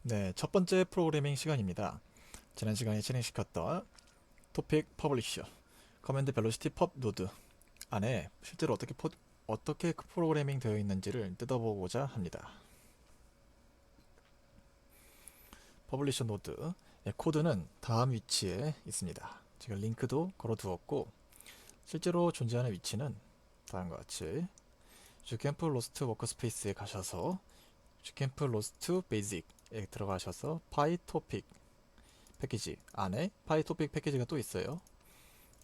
네, 첫 번째 프로그래밍 시간입니다. 지난 시간에 진행시켰던 토픽 퍼블리셔, 커맨드 벨로시티 펍 노드 안에 실제로 어떻게 프로그래밍 되어 있는지를 뜯어보고자 합니다. 퍼블리셔 노드, 코드는 다음 위치에 있습니다. 지금 링크도 걸어두었고 실제로 존재하는 위치는 다음과 같이 주캠프 로스트 워크스페이스에 가셔서 주캠프 로스트 베이직에 들어가셔서 파이토픽 패키지 안에 파이토픽 패키지가 또 있어요.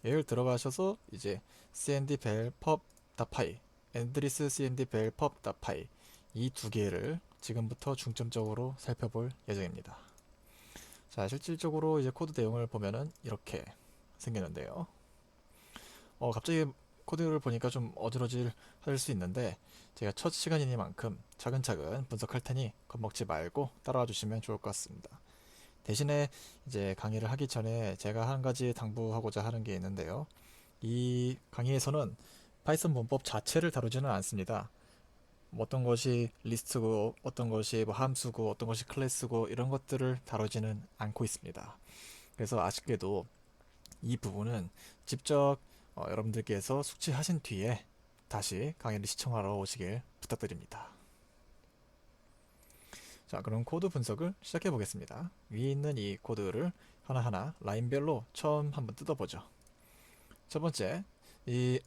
얘를 들어가셔서 이제 cndbell pub.py, endless cndbell pub.py 이 두 개를 지금부터 중점적으로 살펴볼 예정입니다. 자, 실질적으로 이제 코드 내용을 보면은 이렇게 생기는데요. 갑자기 코드를 보니까 좀 어지러질 할 수 있는데 제가 첫 시간이니만큼 차근차근 분석할 테니 겁먹지 말고 따라와 주시면 좋을 것 같습니다. 대신에 이제 강의를 하기 전에 제가 한 가지 당부하고자 하는 게 있는데요. 이 강의에서는 파이썬 문법 자체를 다루지는 않습니다. 어떤 것이 리스트고, 어떤 것이 뭐 함수고, 어떤 것이 클래스고 이런 것들을 다루지는 않고 있습니다. 그래서 아쉽게도 이 부분은 직접 여러분들께서 숙지하신 뒤에 다시 강의를 시청하러 오시길 부탁드립니다. 자, 그럼 코드 분석을 시작해 보겠습니다. 위에 있는 이 코드를 하나하나 라인별로 처음 한번 뜯어보죠. 첫 번째, 이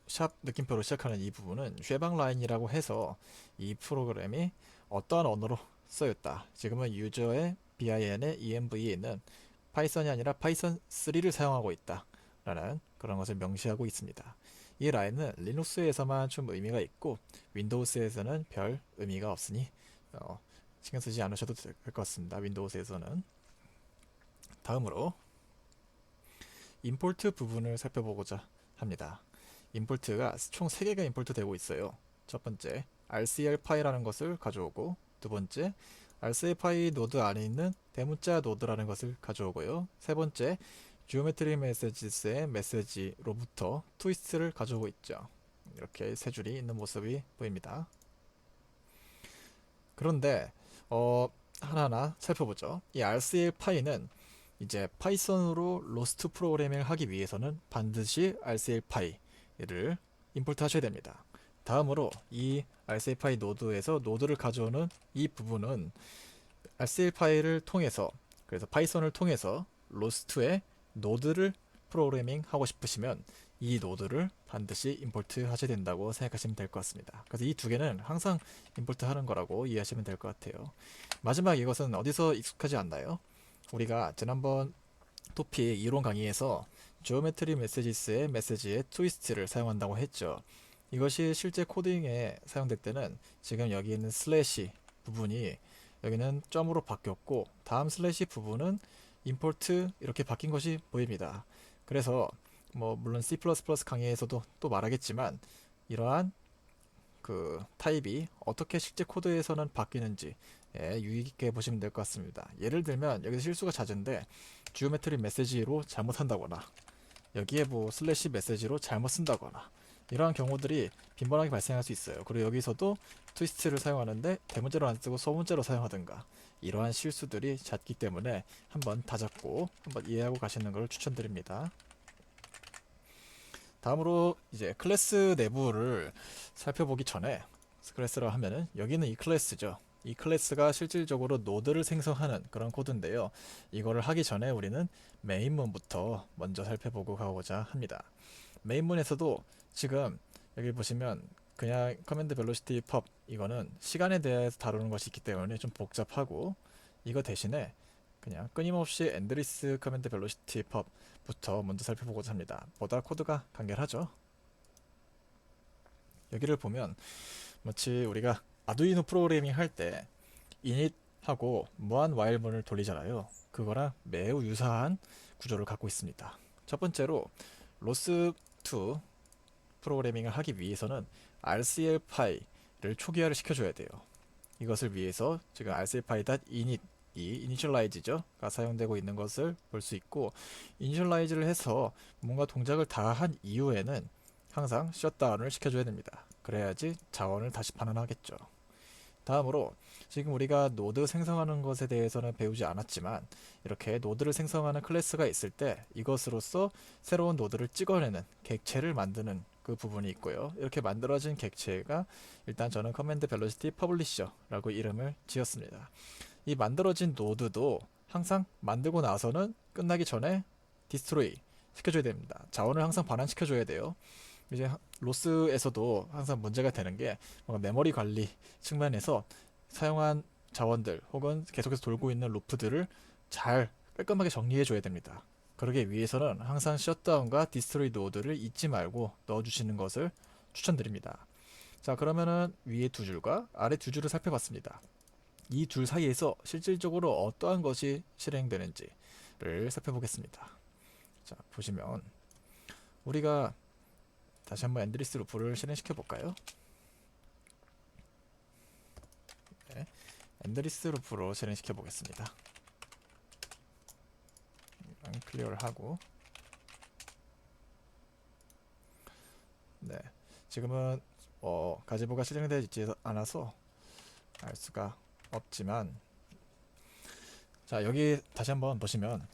샵 느낌표로 시작하는 이 부분은 쉐방 라인이라고 해서 이 프로그램이 어떠한 언어로 쓰였다. 지금은 유저의 bin의 env에 있는 파이썬이 아니라 파이썬 3를 사용하고 있다. 라는 그런 것을 명시하고 있습니다. 이 라인은 리눅스에서만 좀 의미가 있고 윈도우스에서는 별 의미가 없으니 신경 쓰지 않으셔도 될 것 같습니다. 윈도우스에서는. 다음으로 임포트 부분을 살펴보고자 합니다. 임포트가 총 3개가 임포트 되고 있어요. 첫 번째 RCL 파이라는 것을 가져오고, 두 번째 RCL 파이 노드 안에 있는 대문자 노드라는 것을 가져오고요. 세 번째 지오메트리 메시지스의 메시지로부터 트위스트를 가져오고 있죠. 이렇게 세 줄이 있는 모습이 보입니다. 그런데 하나하나 살펴보죠. 이 RCL 파이는 이제 파이썬으로 로스트 프로그래밍을 하기 위해서는 반드시 RCL 파이를 임포트 하셔야 됩니다. 다음으로 이 RCL 파이 노드에서 노드를 가져오는 이 부분은 RCL 파이를 통해서, 그래서 파이썬을 통해서 로스트에 노드를 프로그래밍 하고 싶으시면 이 노드를 반드시 임포트 하셔야 된다고 생각하시면 될 것 같습니다. 그래서 이 두 개는 항상 임포트 하는 거라고 이해하시면 될 것 같아요. 마지막 이것은 어디서 익숙하지 않나요? 우리가 지난번 토픽 이론 강의에서 지오메트리 메시지스의 메시지의 트위스트를 사용한다고 했죠. 이것이 실제 코딩에 사용될 때는 지금 여기 있는 슬래시 부분이 여기는 점으로 바뀌었고, 다음 슬래시 부분은 임포트 이렇게 바뀐 것이 보입니다. 그래서 뭐 물론 C++ 강의에서도 또 말하겠지만 이러한 그 타입이 어떻게 실제 코드에서는 바뀌는지 유의 깊게 보시면 될 것 같습니다. 예를 들면 여기서 실수가 잦은데 지오메트리 메시지로 잘못한다거나 여기에 뭐 슬래시 메시지로 잘못 쓴다거나 이러한 경우들이 빈번하게 발생할 수 있어요. 그리고 여기서도 트위스트를 사용하는데 대문자로 안 쓰고 소문자로 사용하든가 이러한 실수들이 잦기 때문에 한번 다잡고 한번 이해하고 가시는 걸 추천드립니다. 다음으로 이제 클래스 내부를 살펴보기 전에, 클래스라 하면은 여기는 이 클래스죠. 이 클래스가 실질적으로 노드를 생성하는 그런 코드인데요. 이거를 하기 전에 우리는 메인문부터 먼저 살펴보고 가고자 합니다. 메인문에서도 지금 여기 보시면 그냥 커맨드 벨로시티 펍 이거는 시간에 대해서 다루는 것이 있기 때문에 좀 복잡하고, 이거 대신에 그냥 끊임없이 엔드리스 커맨드 벨로시티 펍부터 먼저 살펴보고자 합니다. 보다 코드가 간결하죠. 여기를 보면 마치 우리가 아두이노 프로그래밍 할 때 init하고 무한 while문을 돌리잖아요. 그거랑 매우 유사한 구조를 갖고 있습니다. 첫 번째로 로스2 프로그래밍을 하기 위해서는 RCLPy를 초기화를 시켜줘야 돼요. 이것을 위해서 지금 RCLPy.init 이 initialize가 사용되고 있는 것을 볼 수 있고, initialize를 해서 뭔가 동작을 다 한 이후에는 항상 셧다운을 시켜줘야 됩니다. 그래야지 자원을 다시 반환하겠죠. 다음으로 지금 우리가 노드 생성하는 것에 대해서는 배우지 않았지만 이렇게 노드를 생성하는 클래스가 있을 때 이것으로서 새로운 노드를 찍어내는 객체를 만드는 그 부분이 있고요. 이렇게 만들어진 객체가 일단 저는 커맨드 벨로시티 퍼블리셔라고 이름을 지었습니다. 이 만들어진 노드도 항상 만들고 나서는 끝나기 전에 디스트로이 시켜줘야 됩니다. 자원을 항상 반환시켜줘야 돼요. 이제 로스에서도 항상 문제가 되는 게 뭔가 메모리 관리 측면에서 사용한 자원들 혹은 계속해서 돌고 있는 루프들을 잘 깔끔하게 정리해 줘야 됩니다. 그러기 위해서는 항상 셧다운과 디스트로이 노드를 잊지 말고 넣어주시는 것을 추천드립니다. 자, 그러면은 위에 두 줄과 아래 두 줄을 살펴봤습니다. 이 둘 사이에서 실질적으로 어떠한 것이 실행되는지를 살펴보겠습니다. 자, 보시면 우리가 다시 한번 엔드리스 루프를 실행시켜 볼까요? 네, 엔드리스 루프로 실행시켜 보겠습니다. 클리어를 하고, 네, 지금은 가지보가 실행되어 있지 않아서 알 수가 없지만, 자, 여기 다시 한번 보시면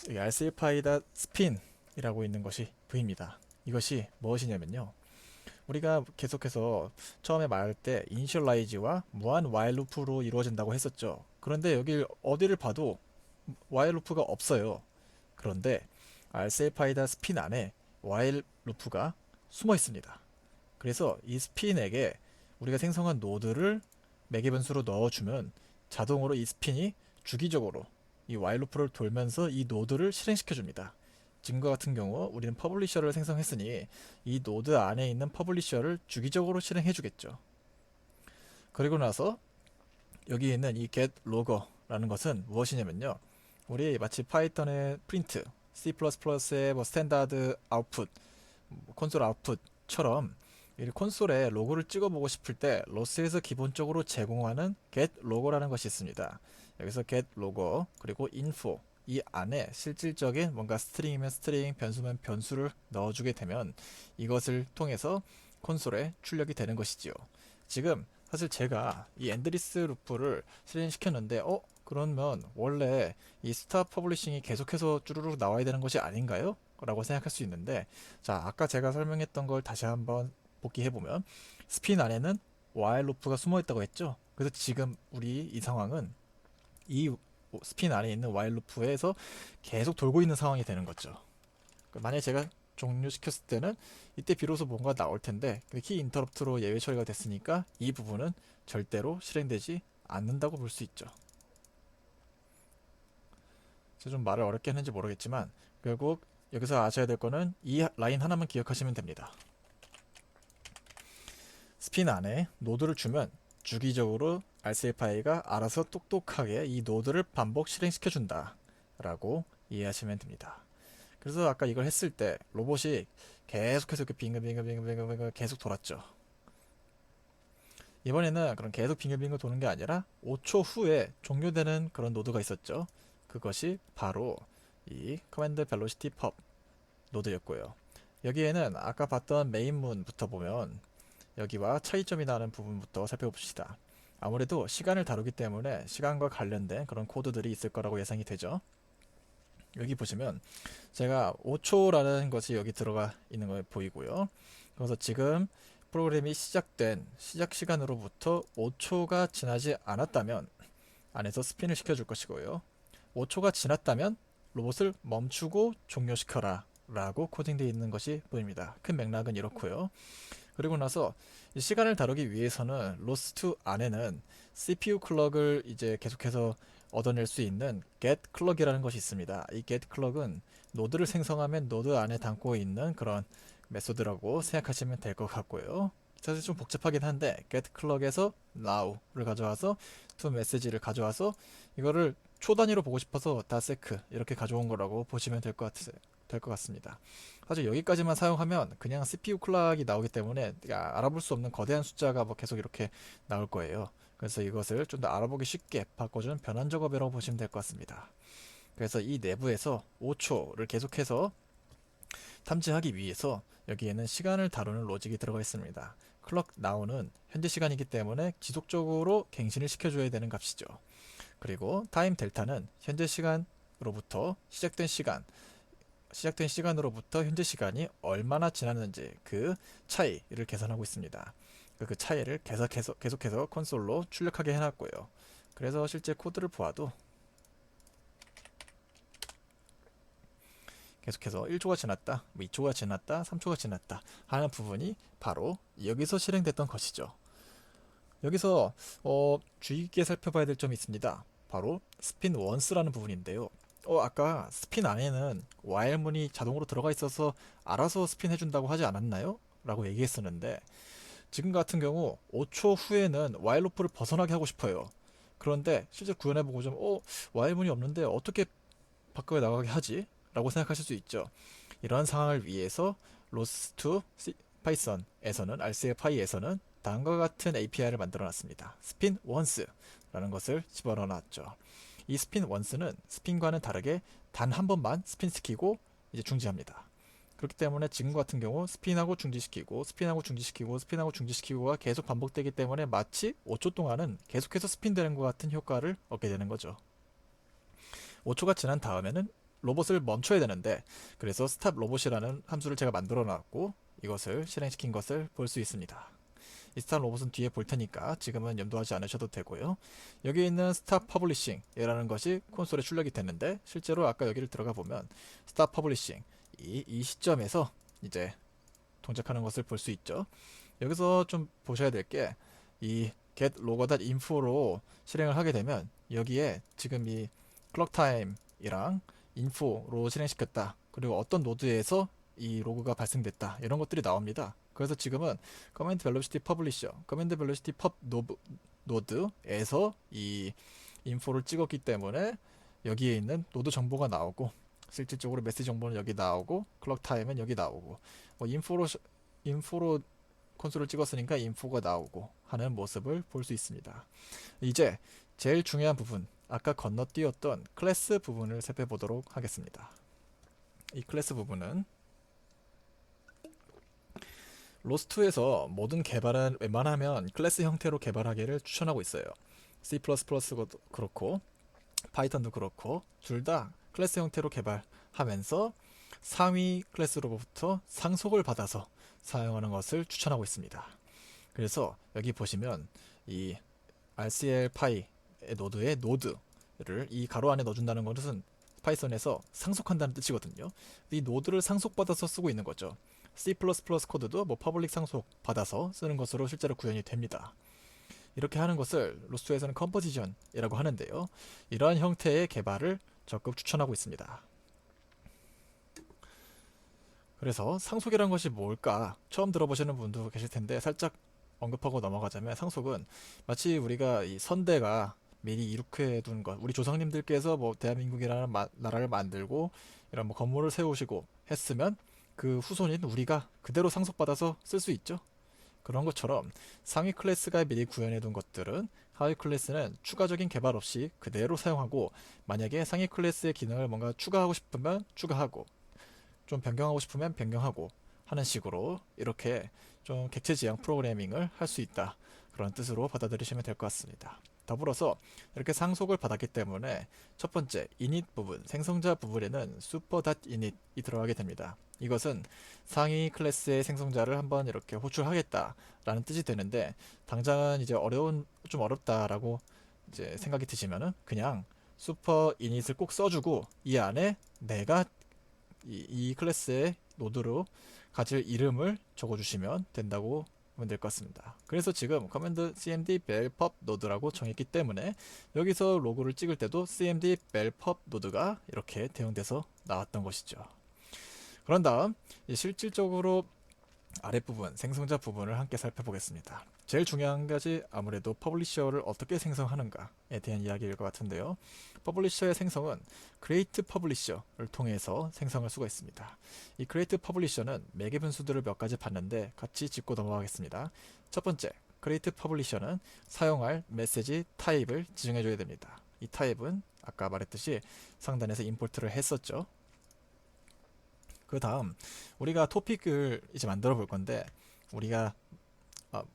여기 rc파이다 스핀이라고 있는 것이 보입니다. 이것이 무엇이냐면요, 우리가 계속해서 처음에 말할 때 initialize와 무한 while loop로 이루어진다고 했었죠. 그런데 여기 어디를 봐도 while loop가 없어요. 그런데 rc파이다 스핀 안에 while loop가 숨어 있습니다. 그래서 이 스핀에게 우리가 생성한 노드를 매개 변수로 넣어주면 자동으로 이 스핀이 주기적으로 이 while loop를 돌면서 이 노드를 실행시켜 줍니다. 지금과 같은 경우 우리는 퍼블리셔를 생성했으니 이 노드 안에 있는 퍼블리셔를 주기적으로 실행해 주겠죠. 그리고 나서 여기 있는 이 get logger라는 것은 무엇이냐면요, 우리 마치 파이썬의 프린트, C++의 뭐 스탠다드 아웃풋, 콘솔 아웃풋처럼 이 콘솔에 로고를 찍어보고 싶을 때 로스에서 기본적으로 제공하는 get logo라는 것이 있습니다. 여기서 get logo 그리고 info, 이 안에 실질적인 뭔가 스트링이면 스트링, 변수면 변수를 넣어주게 되면 이것을 통해서 콘솔에 출력이 되는 것이지요. 지금 사실 제가 이 엔드리스 루프를 실행시켰는데 그러면 원래 이 스타 퍼블리싱이 계속해서 쭈루룩 나와야 되는 것이 아닌가요? 라고 생각할 수 있는데, 자, 아까 제가 설명했던 걸 다시 한번 복기해보면 스핀 안에는 while 루프가 숨어 있다고 했죠. 그래서 지금 우리 이 상황은 이 스핀 안에 있는 while 루프에서 계속 돌고 있는 상황이 되는 거죠. 만약에 제가 종료시켰을 때는 이때 비로소 뭔가 나올 텐데 키 인터럽트로 예외 처리가 됐으니까 이 부분은 절대로 실행되지 않는다고 볼 수 있죠. 제가 좀 말을 어렵게 했는지 모르겠지만 결국 여기서 아셔야 될 거는 이 라인 하나만 기억하시면 됩니다. 스핀 안에 노드를 주면 주기적으로 RC파이가 알아서 똑똑하게 이 노드를 반복 실행시켜 준다 라고 이해하시면 됩니다. 그래서 아까 이걸 했을 때 로봇이 계속해서 이렇게 빙글빙글 계속 돌았죠. 이번에는 그런 계속 빙글빙글 도는 게 아니라 5초 후에 종료되는 그런 노드가 있었죠. 그것이 바로 이 커맨드 벨로시티 펍 노드였고요. 여기에는 아까 봤던 메인문부터 보면 여기와 차이점이 나는 부분부터 살펴봅시다. 아무래도 시간을 다루기 때문에 시간과 관련된 그런 코드들이 있을 거라고 예상이 되죠. 여기 보시면 제가 5초라는 것이 여기 들어가 있는 거 보이고요. 그래서 지금 프로그램이 시작된 시작 시간으로부터 5초가 지나지 않았다면 안에서 스핀을 시켜줄 것이고요. 5초가 지났다면 로봇을 멈추고 종료시켜라 라고 코딩되어 있는 것이 보입니다. 큰 맥락은 이렇고요. 그리고 나서 이 시간을 다루기 위해서는 로스트 안에는 CPU 클럭을 이제 계속해서 얻어낼 수 있는 get clock이라는 것이 있습니다. 이 get clock은 노드를 생성하면 노드 안에 담고 있는 그런 메소드라고 생각하시면 될 것 같고요. 사실 좀 복잡하긴 한데 get clock에서 now를 가져와서 to message를 가져와서 이거를 초 단위로 보고 싶어서 다세크 이렇게 가져온 거라고 보시면 될 것 같습니다. 사실 여기까지만 사용하면 그냥 CPU 클락이 나오기 때문에 알아볼 수 없는 거대한 숫자가 뭐 계속 이렇게 나올 거예요. 그래서 이것을 좀 더 알아보기 쉽게 바꿔준 변환 작업이라고 보시면 될 것 같습니다. 그래서 이 내부에서 5초를 계속해서 탐지하기 위해서 여기에는 시간을 다루는 로직이 들어가 있습니다. 클럭 now는 현재 시간이기 때문에 지속적으로 갱신을 시켜줘야 되는 값이죠. 그리고 타임 델타는 현재 시간으로부터 시작된 시간으로부터 현재 시간이 얼마나 지났는지 그 차이를 계산하고 있습니다. 그 차이를 계속해서 콘솔로 출력하게 해놨고요. 그래서 실제 코드를 보아도 계속해서 1초가 지났다, 2초가 지났다, 3초가 지났다 하는 부분이 바로 여기서 실행됐던 것이죠. 여기서 주의 깊게 살펴봐야 될 점이 있습니다. 바로 스핀 원스라는 부분인데요. 아까 스핀 안에는 while 문이 자동으로 들어가 있어서 알아서 스핀 해준다고 하지 않았나요? 라고 얘기했었는데 지금 같은 경우 5초 후에는 while 루프를 벗어나게 하고 싶어요. 그런데 실제 구현해보고 좀 while 문이 없는데 어떻게 밖에 나가게 하지? 라고 생각하실 수 있죠. 이러한 상황을 위해서 로스트 파이썬에서는 RCL파이에서는 다음과 같은 API를 만들어 놨습니다. 스핀 원스라는 것을 집어넣어 놨죠. 이 스핀 원스는 스핀과는 다르게 단 한 번만 스핀 시키고 이제 중지합니다. 그렇기 때문에 지금 같은 경우 스핀하고 중지시키고 스핀하고 중지시키고 스핀하고 중지시키고가 계속 반복되기 때문에 마치 5초 동안은 계속해서 스핀되는 것 같은 효과를 얻게 되는 거죠. 5초가 지난 다음에는 로봇을 멈춰야 되는데 그래서 스탑 로봇이라는 함수를 제가 만들어 놨고 이것을 실행시킨 것을 볼 수 있습니다. 이 스탑 로봇은 뒤에 볼 테니까 지금은 염두하지 않으셔도 되고요. 여기 있는 스탑 퍼블리싱 이라는 것이 콘솔에 출력이 됐는데 실제로 아까 여기를 들어가 보면 스탑 퍼블리싱 이 시점에서 이제 동작하는 것을 볼 수 있죠. 여기서 좀 보셔야 될 게 이 get logger.info로 실행을 하게 되면 여기에 지금 이 클럭 타임이랑 인포로 실행시켰다. 그리고 어떤 노드에서 이 로그가 발생됐다. 이런 것들이 나옵니다. 그래서 지금은 커맨드 벨로시티 퍼블리셔, 커맨드 벨로시티 펍 노드에서 이 인포를 찍었기 때문에 여기에 있는 노드 정보가 나오고 실질적으로 메시지 정보는 여기 나오고 클럭 타임은 여기 나오고 인포로 콘솔을 찍었으니까 인포가 나오고 하는 모습을 볼 수 있습니다. 이제 제일 중요한 부분 아까 건너뛰었던 클래스 부분을 살펴보도록 하겠습니다. 이 클래스 부분은 로스트에서 모든 개발은 웬만하면 클래스 형태로 개발하기를 추천하고 있어요. C++도 그렇고 파이썬도 그렇고 둘 다 클래스 형태로 개발하면서 상위 클래스로부터 상속을 받아서 사용하는 것을 추천하고 있습니다. 그래서 여기 보시면 이 RCL파이 노드의 노드를 이 가로 안에 넣어준다는 것은 파이썬에서 상속한다는 뜻이거든요. 이 노드를 상속받아서 쓰고 있는 거죠. C++ 코드도 퍼블릭 상속 받아서 쓰는 것으로 실제로 구현이 됩니다. 이렇게 하는 것을 로스트에서는 컴포지션이라고 하는데요. 이러한 형태의 개발을 적극 추천하고 있습니다. 그래서 상속이란 것이 뭘까? 처음 들어보시는 분도 계실 텐데 살짝 언급하고 넘어가자면 상속은 마치 우리가 이 선대가 미리 이룩해 둔 것, 우리 조상님들께서 대한민국이라는 나라를 만들고 이런 건물을 세우시고 했으면 그 후손인 우리가 그대로 상속받아서 쓸 수 있죠. 그런 것처럼 상위 클래스가 미리 구현해 둔 것들은 하위 클래스는 추가적인 개발 없이 그대로 사용하고 만약에 상위 클래스의 기능을 뭔가 추가하고 싶으면 추가하고 좀 변경하고 싶으면 변경하고 하는 식으로 이렇게 좀 객체지향 프로그래밍을 할 수 있다. 그런 뜻으로 받아들이시면 될 것 같습니다. 더불어서 이렇게 상속을 받았기 때문에 첫 번째 init 부분, 생성자 부분에는 super.init이 들어가게 됩니다. 이것은 상위 클래스의 생성자를 한번 이렇게 호출하겠다라는 뜻이 되는데 당장은 이제 좀 어렵다라고 이제 생각이 드시면은 그냥 super init을 꼭 써주고 이 안에 내가 이 클래스의 노드로 가질 이름을 적어주시면 된다고 보면 될 것 같습니다. 그래서 지금 커맨드 cmd bell pub 노드라고 정했기 때문에 여기서 로그를 찍을 때도 cmd bell pub 노드가 이렇게 대응돼서 나왔던 것이죠. 그런 다음 실질적으로 아랫부분 생성자 부분을 함께 살펴보겠습니다. 제일 중요한 것이 아무래도 퍼블리셔를 어떻게 생성하는가에 대한 이야기일 것 같은데요. 퍼블리셔의 생성은 create publisher를 통해서 생성할 수가 있습니다. 이 create publisher는 매개 변수들을 몇 가지 봤는데 같이 짚고 넘어가겠습니다. 첫 번째, create publisher는 사용할 메시지 타입을 지정해 줘야 됩니다. 이 타입은 아까 말했듯이 상단에서 임포트를 했었죠. 그 다음 우리가 토픽을 이제 만들어 볼 건데 우리가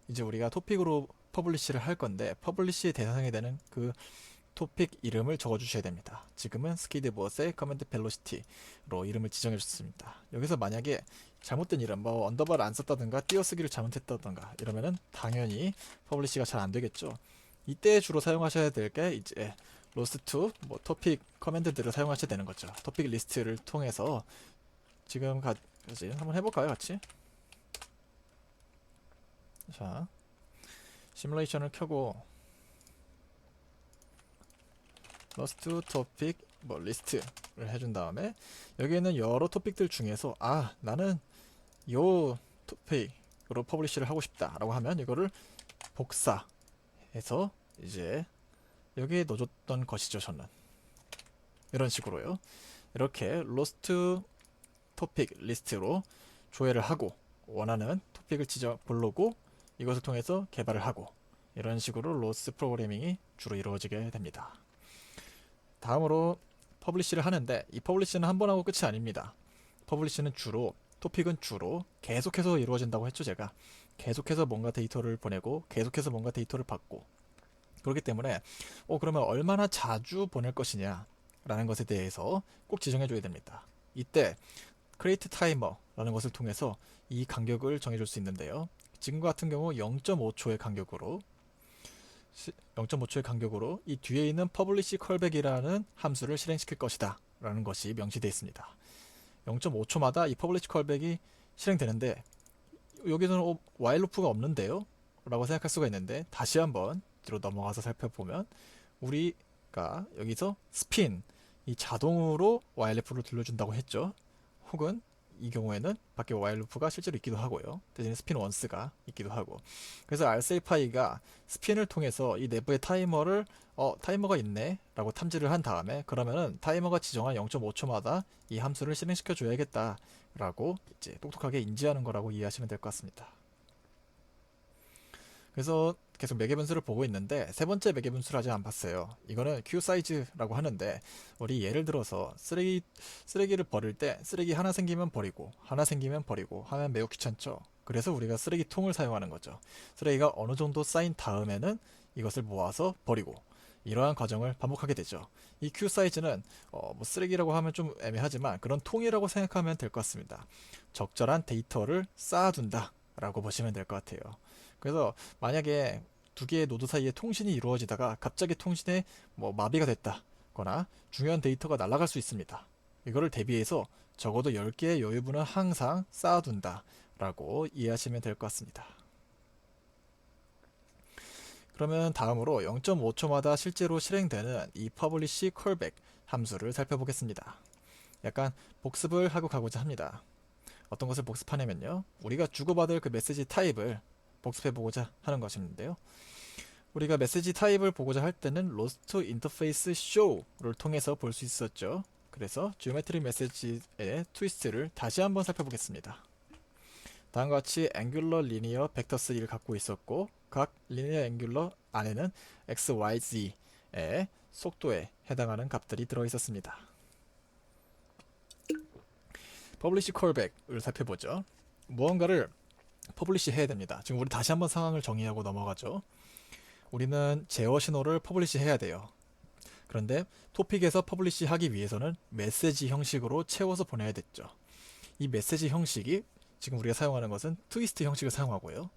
이제 우리가 토픽으로 퍼블리시를 할 건데 퍼블리시 대상이 되는 그 토픽 이름을 적어 주셔야 됩니다. 지금은 스키드봇의 커맨드 벨로시티로 이름을 지정해 줬습니다. 여기서 만약에 잘못된 이름, 뭐 언더바를 안 썼다든가 띄어쓰기를 잘못했다든가 이러면은 당연히 퍼블리시가 잘 안 되겠죠. 이때 주로 사용하셔야 될 게 이제 로스트 뭐 토픽 커맨드들을 사용하셔야 되는 거죠. 토픽 리스트를 통해서 지금 같이 한번 해볼까요, 같이? 자, 시뮬레이션을 켜고 러스트 토픽 뭐 리스트를 해준 다음에 여기에는 여러 토픽들 중에서 나는 요 토픽으로 퍼블리시를 하고 싶다 라고 하면 이거를 복사해서 이제 여기에 넣어줬던 것이죠. 저는 이런 식으로요. 이렇게 로스트 토픽 리스트로 조회를 하고 원하는 토픽을 부르고 이것을 통해서 개발을 하고 이런 식으로 로스 프로그래밍이 주로 이루어지게 됩니다. 다음으로 퍼블리시를 하는데 이 퍼블리시는 한 번 하고 끝이 아닙니다. 퍼블리시는 토픽은 주로 계속해서 이루어진다고 했죠. 제가 계속해서 뭔가 데이터를 보내고 계속해서 뭔가 데이터를 받고 그렇기 때문에 그러면 얼마나 자주 보낼 것이냐 라는 것에 대해서 꼭 지정해 줘야 됩니다. 이때 create timer라는 것을 통해서 이 간격을 정해 줄 수 있는데요. 지금과 같은 경우 0.5초의 간격으로 이 뒤에 있는 publish callback이라는 함수를 실행시킬 것이다 라는 것이 명시되어 있습니다. 0.5초마다 이 publish callback이 실행되는데 여기서는 while loop가 없는데요? 라고 생각할 수가 있는데 다시 한번 뒤로 넘어가서 살펴보면 우리가 여기서 spin 이 자동으로 while loop를 돌려준다고 했죠. 혹은 이 경우에는 밖에 while loop가 실제로 있기도 하고요. 대신에 spin once가 있기도 하고. 그래서 RSAPi가 스핀을 통해서 이 내부의 타이머가 있네 라고 탐지를 한 다음에 그러면은 타이머가 지정한 0.5초마다 이 함수를 실행시켜 줘야겠다 라고 이제 똑똑하게 인지하는 거라고 이해하시면 될 것 같습니다. 그래서 계속 매개 변수를 보고 있는데 세 번째 매개 변수를 아직 안 봤어요. 이거는 q 사이즈라고 하는데 우리 예를 들어서 쓰레기를 버릴 때 쓰레기 하나 생기면 버리고 하면 매우 귀찮죠. 그래서 우리가 쓰레기통을 사용하는 거죠. 쓰레기가 어느 정도 쌓인 다음에는 이것을 모아서 버리고 이러한 과정을 반복하게 되죠. 이 q 사이즈는 뭐 쓰레기라고 하면 좀 애매하지만 그런 통이라고 생각하면 될 것 같습니다. 적절한 데이터를 쌓아둔다 라고 보시면 될 것 같아요. 그래서 만약에 두 개의 노드 사이에 통신이 이루어지다가 갑자기 통신에 마비가 됐다거나 중요한 데이터가 날아갈 수 있습니다. 이거를 대비해서 적어도 10개의 여유분은 항상 쌓아둔다 라고 이해하시면 될 것 같습니다. 그러면 다음으로 0.5초마다 실제로 실행되는 이 publish callback 함수를 살펴보겠습니다. 약간 복습을 하고 가고자 합니다. 어떤 것을 복습하냐면요. 우리가 주고받을 그 메시지 타입을 복습해보고자 하는 것인데요. 우리가 메시지 타입을 보고자 할 때는 로스트 인터페이스 show를 통해서 볼 수 있었죠. 그래서 지오메트릭 메시지의 트위스트를 다시 한번 살펴보겠습니다. 다음과 같이 앵귤러 리니어 벡터 3를 갖고 있었고 각 리니어 앵귤러 안에는 x, y, z의 속도에 해당하는 값들이 들어있었습니다. publish callback을 살펴보죠. 무언가를 퍼블리시 해야 됩니다. 지금 우리 다시 한번 상황을 정의하고 넘어가죠. 우리는 제어 신호를 퍼블리시 해야 돼요. 그런데 토픽에서 퍼블리시 하기 위해서는 메시지 형식으로 채워서 보내야 됐죠. 이 메시지 형식이 지금 우리가 사용하는 것은 트위스트 형식을 사용하고요.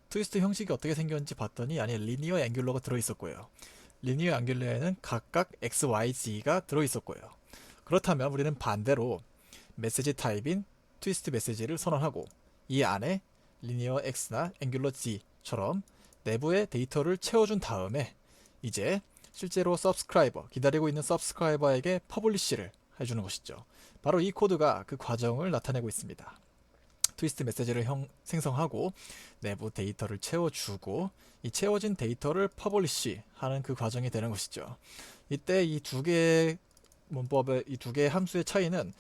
트위스트 형식이 어떻게 생겼는지 봤더니 안에 리니어 앵귤러가 들어있었고요. 리니어 앵귤러에는 각각 x, y, z가 들어있었고요. 그렇다면 우리는 반대로 메시지 타입인 트위스트 메시지를 선언하고 이 안에 리니어 x나 앵귤러 z처럼 내부의 데이터를 채워준 다음에 이제 실제로 기다리고 있는 서브스크라이버에게 퍼블리시를 해주는 것이죠. 바로 이 코드가 그 과정을 나타내고 있습니다. 트위스트 메시지를 생성하고 내부 데이터를 채워주고 이 채워진 데이터를 퍼블리시 하는 그 과정이 되는 것이죠. 이때 이 두 개의 문법의 이 두 개의 함수의 차이는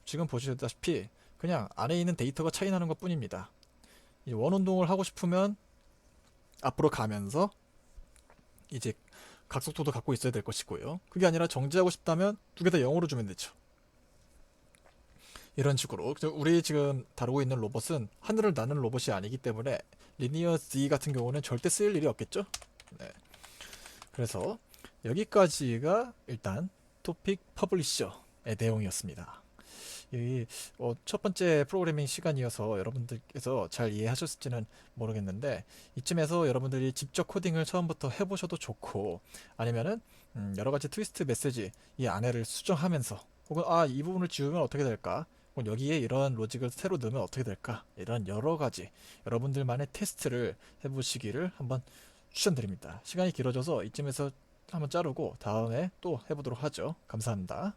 지금 보시다시피 그냥 안에 있는 데이터가 차이 나는 것 뿐입니다. 원운동을 하고 싶으면 앞으로 가면서 이제 각속도도 갖고 있어야 될 것이고요. 그게 아니라 정지하고 싶다면 두 개 다 0으로 주면 되죠. 이런 식으로 우리 지금 다루고 있는 로봇은 하늘을 나는 로봇이 아니기 때문에 리니어 D 같은 경우는 절대 쓰일 일이 없겠죠? 네. 그래서 여기까지가 일단 토픽 퍼블리셔의 내용이었습니다. 이 첫 번째 프로그래밍 시간이어서 여러분들께서 잘 이해하셨을지는 모르겠는데 이쯤에서 여러분들이 직접 코딩을 처음부터 해보셔도 좋고 아니면은 여러 가지 트위스트 메시지 이 안에를 수정하면서 혹은 이 부분을 지우면 어떻게 될까? 혹은 여기에 이런 로직을 새로 넣으면 어떻게 될까? 이런 여러 가지 여러분들만의 테스트를 해보시기를 한번 추천드립니다. 시간이 길어져서 이쯤에서 한번 자르고 다음에 또 해보도록 하죠. 감사합니다.